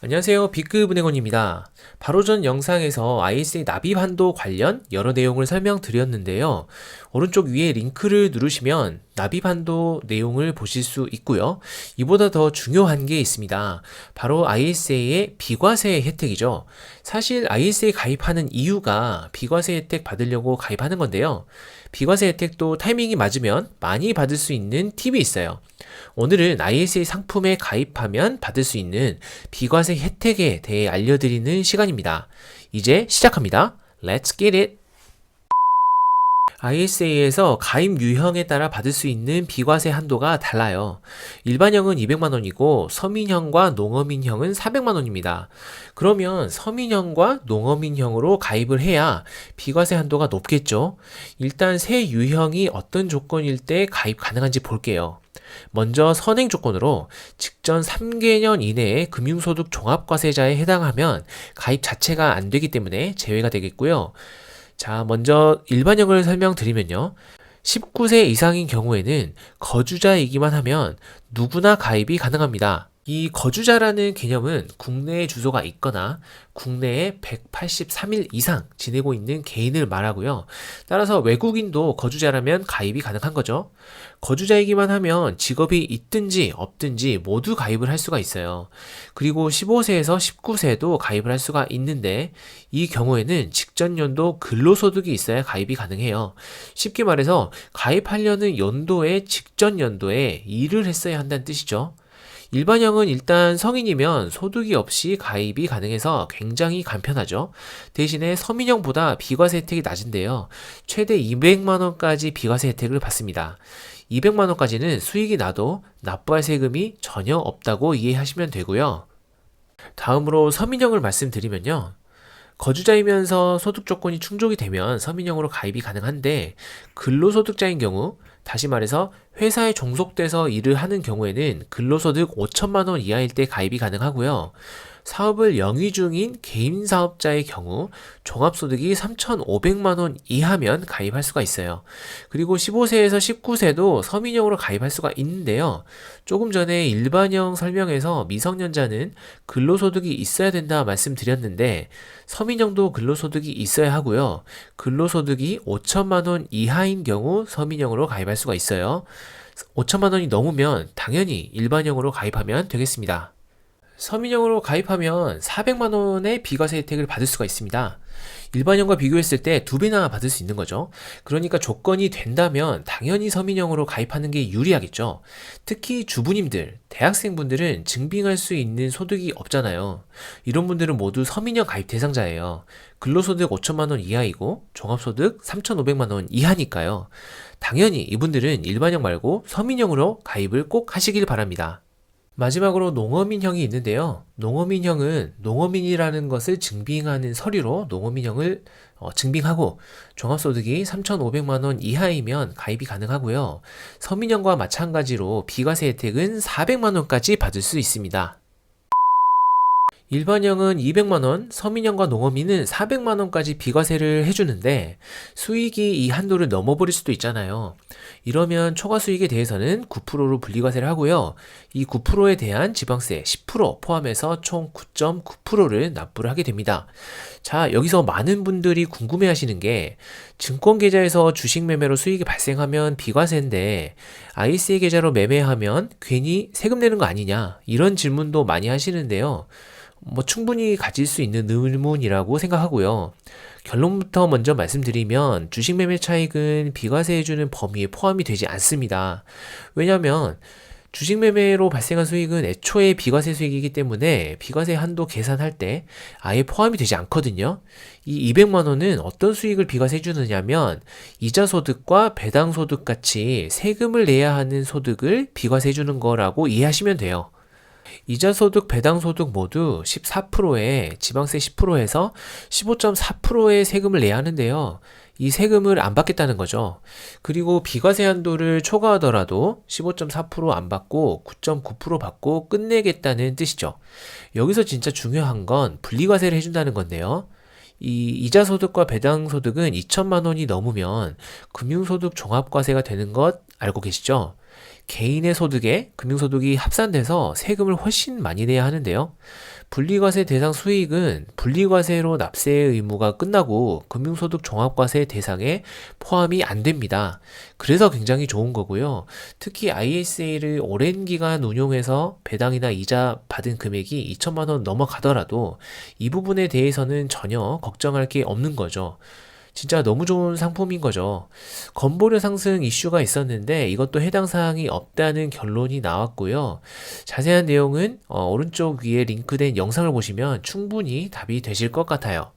안녕하세요. B급은행원입니다. 바로 전 영상에서 ISA 납입한도 관련 여러 내용을 설명드렸는데요. 오른쪽 위에 링크를 누르시면 납입한도 내용을 보실 수 있고요. 이보다 더 중요한 게 있습니다. 바로 ISA의 비과세 혜택이죠. 사실 ISA 가입하는 이유가 비과세 혜택 받으려고 가입하는 건데요. 비과세 혜택도 타이밍이 맞으면 많이 받을 수 있는 팁이 있어요. 오늘은 ISA 상품에 가입하면 받을 수 있는 비과세 혜택에 대해 알려드리는 시간입니다. 이제 시작합니다. Let's get it! ISA에서 가입 유형에 따라 받을 수 있는 비과세 한도가 달라요. 일반형은 200만원이고 서민형과 농어민형은 400만원입니다. 그러면 서민형과 농어민형으로 가입을 해야 비과세 한도가 높겠죠? 일단 세 유형이 어떤 조건일 때 가입 가능한지 볼게요. 먼저 선행 조건으로 직전 3개년 이내에 금융소득 종합과세자에 해당하면 가입 자체가 안 되기 때문에 제외가 되겠고요. 자, 먼저 일반형을 설명드리면요. 19세 이상인 경우에는 거주자이기만 하면 누구나 가입이 가능합니다. 이 거주자라는 개념은 국내에 주소가 있거나 국내에 183일 이상 지내고 있는 개인을 말하고요. 따라서 외국인도 거주자라면 가입이 가능한 거죠. 거주자이기만 하면 직업이 있든지 없든지 모두 가입을 할 수가 있어요. 그리고 15세에서 19세도 가입을 할 수가 있는데 이 경우에는 직전 연도 근로소득이 있어야 가입이 가능해요. 쉽게 말해서 가입하려는 연도의 직전 연도에 일을 했어야 한다는 뜻이죠. 일반형은 일단 성인이면 소득이 없이 가입이 가능해서 굉장히 간편하죠. 대신에 서민형보다 비과세 혜택이 낮은데요. 최대 200만원까지 비과세 혜택을 받습니다. 200만원까지는 수익이 나도 납부할 세금이 전혀 없다고 이해하시면 되고요. 다음으로 서민형을 말씀드리면요. 거주자이면서 소득 조건이 충족이 되면 서민형으로 가입이 가능한데 근로소득자인 경우, 다시 말해서 회사에 종속돼서 일을 하는 경우에는 근로소득 5천만 원 이하일 때 가입이 가능하고요. 사업을 영위 중인 개인 사업자의 경우 종합소득이 3,500만 원 이하면 가입할 수가 있어요. 그리고 15세에서 19세도 서민형으로 가입할 수가 있는데요. 조금 전에 일반형 설명에서 미성년자는 근로소득이 있어야 된다 말씀드렸는데 서민형도 근로소득이 있어야 하고요. 근로소득이 5천만 원 이하인 경우 서민형으로 가입할 수가 있어요. 5천만 원이 넘으면 당연히 일반형으로 가입하면 되겠습니다. 서민형으로 가입하면 400만 원의 비과세 혜택을 받을 수가 있습니다. 일반형과 비교했을 때 2배나 받을 수 있는 거죠. 그러니까 조건이 된다면 당연히 서민형으로 가입하는 게 유리하겠죠. 특히 주부님들, 대학생분들은 증빙할 수 있는 소득이 없잖아요. 이런 분들은 모두 서민형 가입 대상자예요. 근로소득 5천만 원 이하이고 종합소득 3,500만 원 이하니까요. 당연히 이분들은 일반형 말고 서민형으로 가입을 꼭 하시길 바랍니다. 마지막으로 농어민형이 있는데요. 농어민형은 농어민이라는 것을 증빙하는 서류로 농어민형을 증빙하고 종합소득이 3,500만 원 이하이면 가입이 가능하고요. 서민형과 마찬가지로 비과세 혜택은 400만 원까지 받을 수 있습니다. 일반형은 200만원, 서민형과 농어민은 400만원까지 비과세를 해주는데 수익이 이 한도를 넘어버릴 수도 있잖아요. 이러면 초과 수익에 대해서는 9%로 분리과세를 하고요. 이 9%에 대한 지방세 10% 포함해서 총 9.9%를 납부를 하게 됩니다. 자, 여기서 많은 분들이 궁금해 하시는 게 증권 계좌에서 주식 매매로 수익이 발생하면 비과세인데 ISA 계좌로 매매하면 괜히 세금 내는 거 아니냐, 이런 질문도 많이 하시는데요. 충분히 가질 수 있는 의문이라고 생각하고요. 결론부터 먼저 말씀드리면 주식 매매 차익은 비과세해주는 범위에 포함이 되지 않습니다. 왜냐하면 주식 매매로 발생한 수익은 애초에 비과세 수익이기 때문에 비과세 한도 계산할 때 아예 포함이 되지 않거든요. 이 200만 원은 어떤 수익을 비과세 해주느냐면 이자 소득과 배당 소득 같이 세금을 내야 하는 소득을 비과세 해주는 거라고 이해하시면 돼요. 이자소득, 배당소득 모두 14%에 지방세 10%에서 15.4%의 세금을 내야 하는데요. 이 세금을 안 받겠다는 거죠. 그리고 비과세 한도를 초과하더라도 15.4%안 받고 9.9% 받고 끝내겠다는 뜻이죠. 여기서 진짜 중요한 건 분리과세를 해준다는 건데요. 이 이자소득과 배당소득은 2천만 원이 넘으면 금융소득 종합과세가 되는 것 알고 계시죠? 개인의 소득에 금융소득이 합산돼서 세금을 훨씬 많이 내야 하는데요. 분리과세 대상 수익은 분리과세로 납세 의무가 끝나고 금융소득 종합과세 대상에 포함이 안 됩니다. 그래서 굉장히 좋은 거고요. 특히 ISA를 오랜 기간 운용해서 배당이나 이자 받은 금액이 2천만 원 넘어가더라도 이 부분에 대해서는 전혀 걱정할 게 없는 거죠. 진짜 너무 좋은 상품인 거죠. 건보료 상승 이슈가 있었는데 이것도 해당 사항이 없다는 결론이 나왔고요. 자세한 내용은 오른쪽 위에 링크된 영상을 보시면 충분히 답이 되실 것 같아요.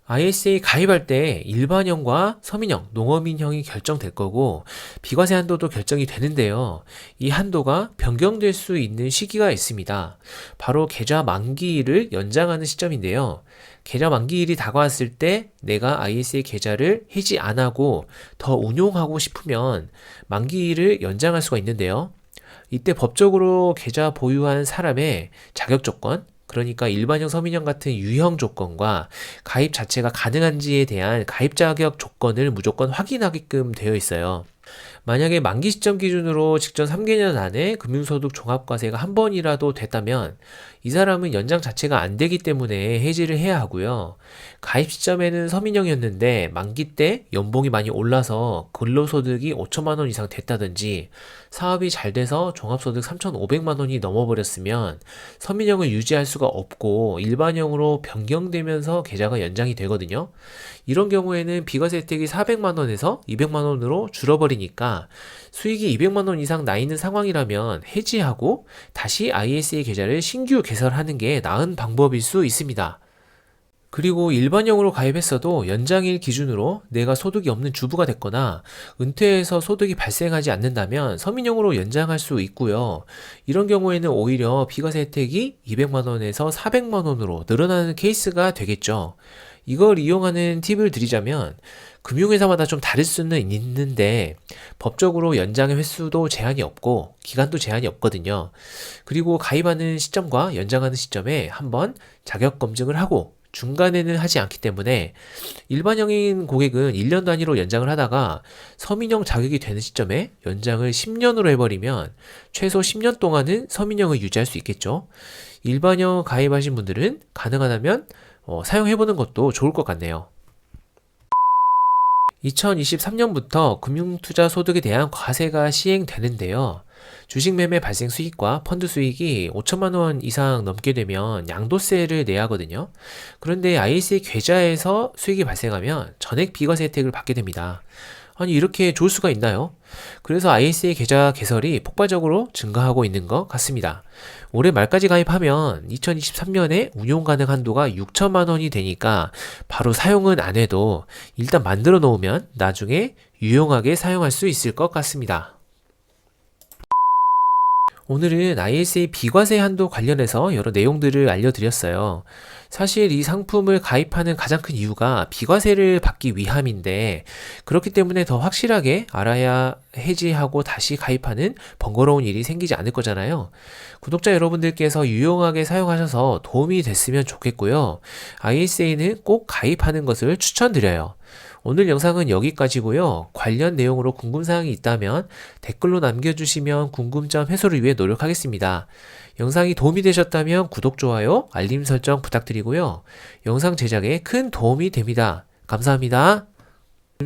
ISA 가입할 때 일반형과 서민형, 농어민형이 결정될 거고 비과세 한도도 결정이 되는데요. 이 한도가 변경될 수 있는 시기가 있습니다. 바로 계좌 만기일을 연장하는 시점인데요. 계좌 만기일이 다가왔을 때 내가 ISA 계좌를 해지 안 하고 더 운용하고 싶으면 만기일을 연장할 수가 있는데요. 이때 법적으로 계좌 보유한 사람의 자격 조건, 그러니까 일반형, 서민형 같은 유형 조건과 가입 자체가 가능한지에 대한 가입 자격 조건을 무조건 확인하게끔 되어 있어요. 만약에 만기 시점 기준으로 직전 3개년 안에 금융소득 종합과세가 한 번이라도 됐다면 이 사람은 연장 자체가 안 되기 때문에 해지를 해야 하고요. 가입 시점에는 서민형이었는데 만기 때 연봉이 많이 올라서 근로소득이 5천만 원 이상 됐다든지 사업이 잘 돼서 종합소득 3,500만 원이 넘어버렸으면 서민형을 유지할 수가 없고 일반형으로 변경되면서 계좌가 연장이 되거든요. 이런 경우에는 비과세 혜택이 400만 원에서 200만 원으로 줄어버리니까 수익이 200만 원 이상 나 있는 상황이라면 해지하고 다시 ISA 계좌를 신규 개설하는 게 나은 방법일 수 있습니다. 그리고 일반형으로 가입했어도 연장일 기준으로 내가 소득이 없는 주부가 됐거나 은퇴해서 소득이 발생하지 않는다면 서민형으로 연장할 수 있고요. 이런 경우에는 오히려 비과세 혜택이 200만 원에서 400만 원으로 늘어나는 케이스가 되겠죠. 이걸 이용하는 팁을 드리자면 금융회사마다 좀 다를 수는 있는데 법적으로 연장의 횟수도 제한이 없고 기간도 제한이 없거든요. 그리고 가입하는 시점과 연장하는 시점에 한번 자격 검증을 하고 중간에는 하지 않기 때문에 일반형인 고객은 1년 단위로 연장을 하다가 서민형 자격이 되는 시점에 연장을 10년으로 해버리면 최소 10년 동안은 서민형을 유지할 수 있겠죠. 일반형 가입하신 분들은 가능하다면 사용해보는 것도 좋을 것 같네요. 2023년부터 금융투자 소득에 대한 과세가 시행되는데요. 주식 매매 발생 수익과 펀드 수익이 5천만 원 이상 넘게 되면 양도세를 내야 하거든요. 그런데 ISA 계좌에서 수익이 발생하면 전액 비과세 혜택을 받게 됩니다. 아니, 이렇게 좋을 수가 있나요? 그래서 ISA 계좌 개설이 폭발적으로 증가하고 있는 것 같습니다. 올해 말까지 가입하면 2023년에 운용 가능 한도가 6천만 원이 되니까 바로 사용은 안 해도 일단 만들어 놓으면 나중에 유용하게 사용할 수 있을 것 같습니다. 오늘은 ISA 비과세 한도 관련해서 여러 내용들을 알려드렸어요. 사실 이 상품을 가입하는 가장 큰 이유가 비과세를 받기 위함인데 그렇기 때문에 더 확실하게 알아야 해지하고 다시 가입하는 번거로운 일이 생기지 않을 거잖아요. 구독자 여러분들께서 유용하게 사용하셔서 도움이 됐으면 좋겠고요. ISA는 꼭 가입하는 것을 추천드려요. 오늘 영상은 여기까지고요. 관련 내용으로 궁금사항이 있다면 댓글로 남겨주시면 궁금점 해소를 위해 노력하겠습니다. 영상이 도움이 되셨다면 구독, 좋아요, 알림 설정 부탁드리고요. 영상 제작에 큰 도움이 됩니다. 감사합니다.